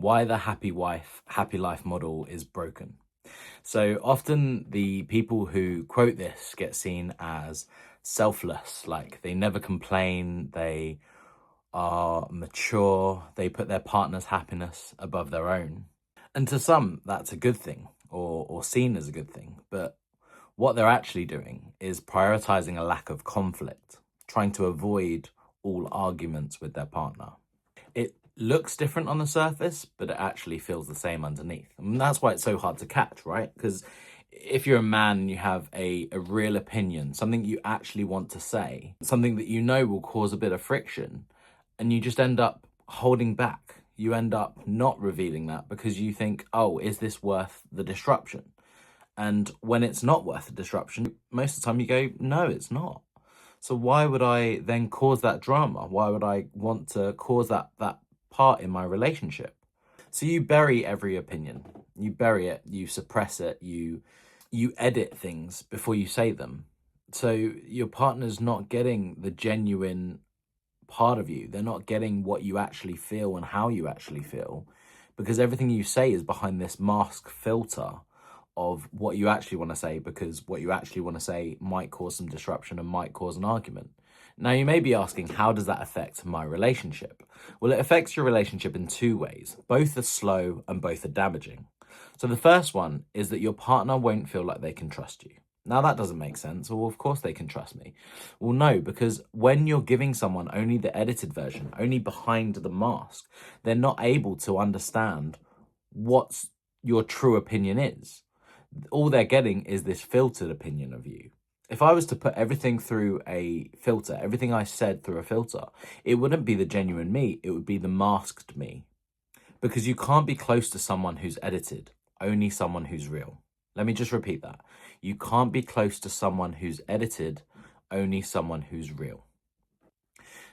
why the happy wife, happy life model is broken. So often the people who quote this get seen as selfless, like they never complain, they are mature, they put their partner's happiness above their own. And to some, that's a good thing or seen as a good thing. But what they're actually doing is prioritizing a lack of conflict, trying to avoid all arguments with their partner. It looks different on the surface, but it actually feels the same underneath. And that's why it's so hard to catch, right? Because if you're a man and you have a real opinion, something you actually want to say, something that you know will cause a bit of friction, and you just end up holding back. You end up not revealing that because you think, oh, is this worth the disruption? And when it's not worth the disruption, most of the time you go, no, it's not. So why would I then cause that drama? Why would I want to cause that part in my relationship? So you bury every opinion. You bury it, you suppress it, you edit things before you say them. So your partner's not getting the genuine part of you. They're not getting what you actually feel and how you actually feel, because everything you say is behind this mask filter of what you actually want to say, because what you actually want to say might cause some disruption and might cause an argument. Now, you may be asking, how does that affect my relationship? Well, it affects your relationship in two ways. Both are slow and both are damaging. So the first one is that your partner won't feel like they can trust you. Now, that doesn't make sense. Well, of course they can trust me. Well, no, because when you're giving someone only the edited version, only behind the mask, they're not able to understand what your true opinion is. All they're getting is this filtered opinion of you. If I was to put everything through a filter, everything I said through a filter, it wouldn't be the genuine me, it would be the masked me. Because you can't be close to someone who's edited, only someone who's real. Let me just repeat that. You can't be close to someone who's edited, only someone who's real.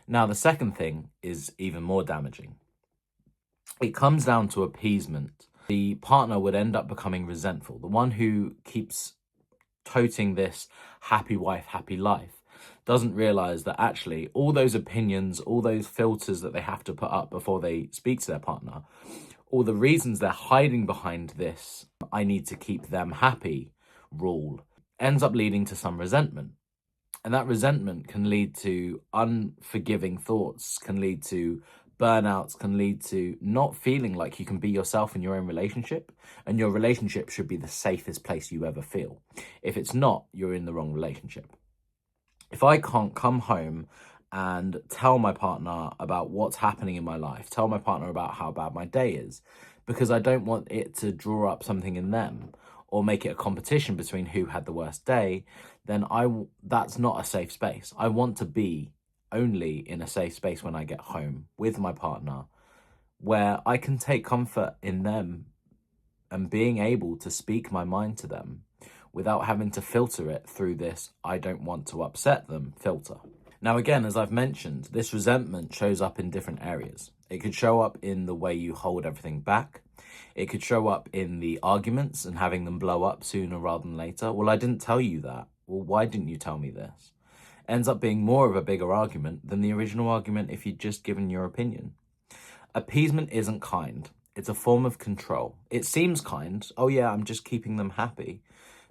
Now, the second thing is even more damaging. It comes down to appeasement. The partner would end up becoming resentful. The one who keeps toting this happy wife, happy life doesn't realize that actually all those opinions, all those filters that they have to put up before they speak to their partner, all the reasons they're hiding behind this I need to keep them happy rule, ends up leading to some resentment. And that resentment can lead to unforgiving thoughts, can lead to burnouts, can lead to not feeling like you can be yourself in your own relationship. And your relationship should be the safest place you ever feel. If it's not, you're in the wrong relationship. If I can't come home and tell my partner about what's happening in my life, tell my partner about how bad my day is, because I don't want it to draw up something in them or make it a competition between who had the worst day, then that's not a safe space. I want to be only in a safe space when I get home with my partner, where I can take comfort in them and being able to speak my mind to them without having to filter it through this I don't want to upset them filter. Now, again, as I've mentioned, this resentment shows up in different areas. It could show up in the way you hold everything back. It could show up in the arguments and having them blow up sooner rather than later. Well, I didn't tell you that. Well, why didn't you tell me this? Ends up being more of a bigger argument than the original argument if you'd just given your opinion. Appeasement isn't kind. It's a form of control. It seems kind. Oh yeah, I'm just keeping them happy.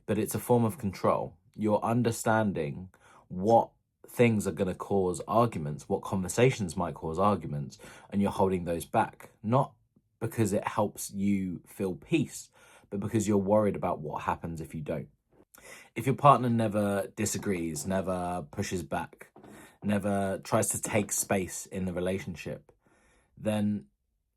But it's a form of control. You're understanding what things are going to cause arguments, what conversations might cause arguments, and you're holding those back. Not because it helps you feel peace, but because you're worried about what happens if you don't. If your partner never disagrees, never pushes back, never tries to take space in the relationship, then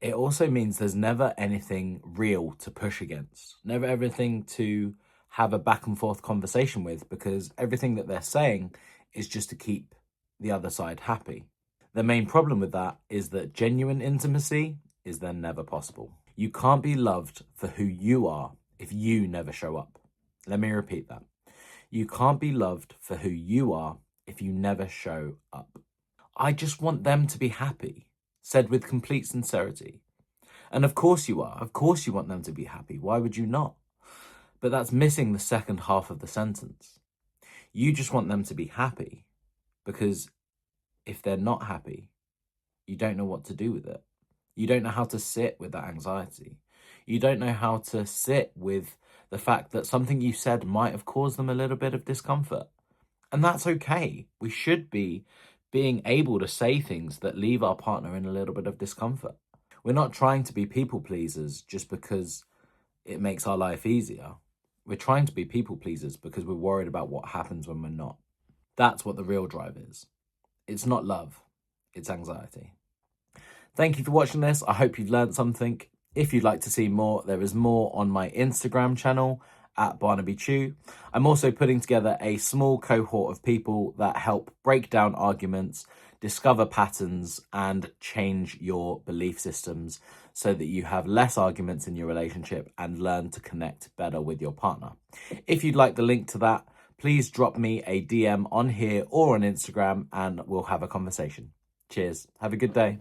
it also means there's never anything real to push against, never everything to have a back and forth conversation with, because everything that they're saying is just to keep the other side happy. The main problem with that is that genuine intimacy is then never possible. You can't be loved for who you are if you never show up. Let me repeat that. You can't be loved for who you are if you never show up. I just want them to be happy, said with complete sincerity. And of course you are. Of course you want them to be happy. Why would you not? But that's missing the second half of the sentence. You just want them to be happy, because if they're not happy, you don't know what to do with it. You don't know how to sit with that anxiety. You don't know how to sit with the fact that something you said might have caused them a little bit of discomfort. And that's okay. We should be being able to say things that leave our partner in a little bit of discomfort. We're not trying to be people pleasers just because it makes our life easier. We're trying to be people pleasers because we're worried about what happens when we're not. That's what the real drive is. It's not love, it's anxiety. Thank you for watching this. I hope you've learned something. If you'd like to see more, there is more on my Instagram channel at Barnaby Chew. I'm also putting together a small cohort of people that help break down arguments, discover patterns, and change your belief systems so that you have less arguments in your relationship and learn to connect better with your partner. If you'd like the link to that, please drop me a DM on here or on Instagram and we'll have a conversation. Cheers. Have a good day.